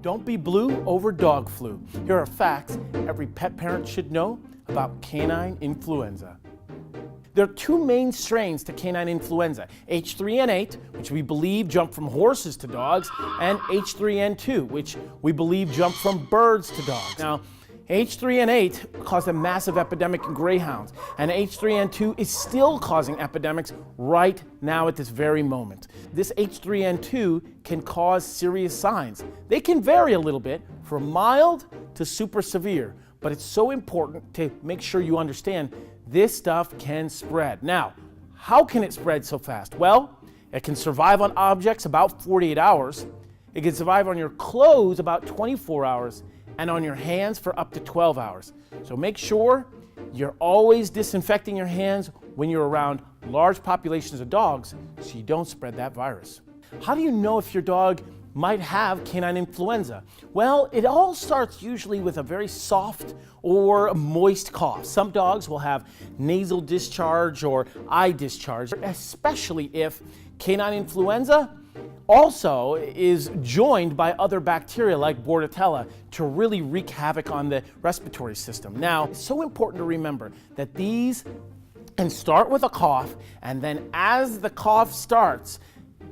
Don't be blue over dog flu. Here are facts every pet parent should know about canine influenza. There are two main strains to canine influenza, H3N8, which we believe jumped from horses to dogs, and H3N2, which we believe jumped from birds to dogs. Now, H3N8 caused a massive epidemic in greyhounds, and H3N2 is still causing epidemics right now at this very moment. This H3N2 can cause serious signs. They can vary a little bit from mild to super severe, but it's so important to make sure you understand this stuff can spread. Now, how can it spread so fast? Well, it can survive on objects about 48 hours. It can survive on your clothes about 24 hours, and on your hands for up to 12 hours. So make sure you're always disinfecting your hands when you're around large populations of dogs so you don't spread that virus. How do you know if your dog might have canine influenza? Well, it all starts usually with a very soft or moist cough. Some dogs will have nasal discharge or eye discharge, especially if canine influenza also is joined by other bacteria like Bordetella to really wreak havoc on the respiratory system. Now, it's so important to remember that these can start with a cough, and then as the cough starts,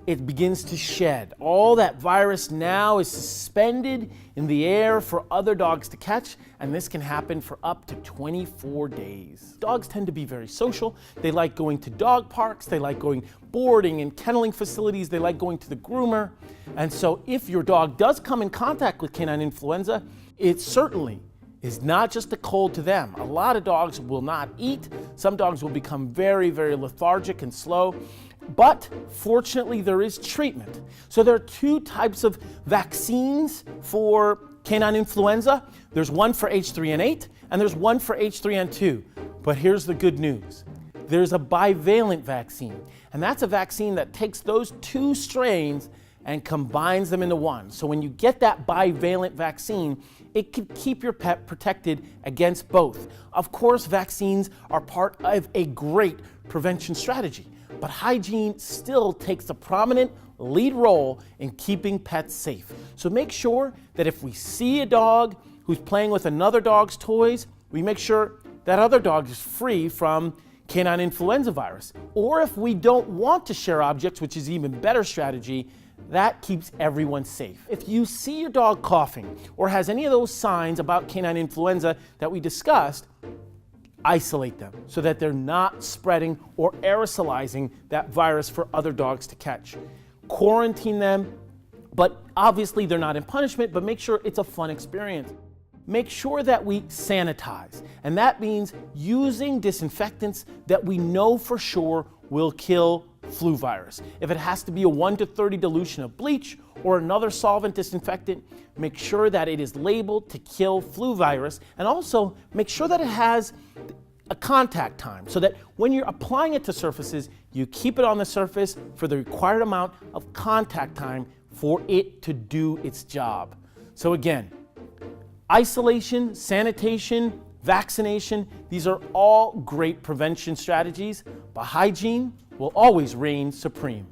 it begins to shed. All that virus now is suspended in the air for other dogs to catch, and this can happen for up to 24 days. Dogs tend to be very social. They like going to dog parks. They like going boarding and kenneling facilities. They like going to the groomer. And so if your dog does come in contact with canine influenza, it certainly is not just a cold to them. A lot of dogs will not eat. Some dogs will become very, very lethargic and slow. But fortunately, there is treatment. So there are two types of vaccines for canine influenza. There's one for H3N8 and there's one for H3N2. But here's the good news. There's a bivalent vaccine, and that's a vaccine that takes those two strains and combines them into one. So when you get that bivalent vaccine, it can keep your pet protected against both. Of course, vaccines are part of a great prevention strategy, but hygiene still takes a prominent lead role in keeping pets safe. So make sure that if we see a dog who's playing with another dog's toys, we make sure that other dog is free from canine influenza virus. Or if we don't want to share objects, which is even better strategy, that keeps everyone safe. If you see your dog coughing or has any of those signs about canine influenza that we discussed, isolate them so that they're not spreading or aerosolizing that virus for other dogs to catch. Quarantine them, but obviously they're not in punishment, but make sure it's a fun experience. Make sure that we sanitize, and that means using disinfectants that we know for sure will kill flu virus. If it has to be a 1 to 30 dilution of bleach or another solvent disinfectant, make sure that it is labeled to kill flu virus, and also make sure that it has a contact time so that when you're applying it to surfaces, you keep it on the surface for the required amount of contact time for it to do its job. So again, isolation, sanitation, vaccination, these are all great prevention strategies, but hygiene will always reign supreme.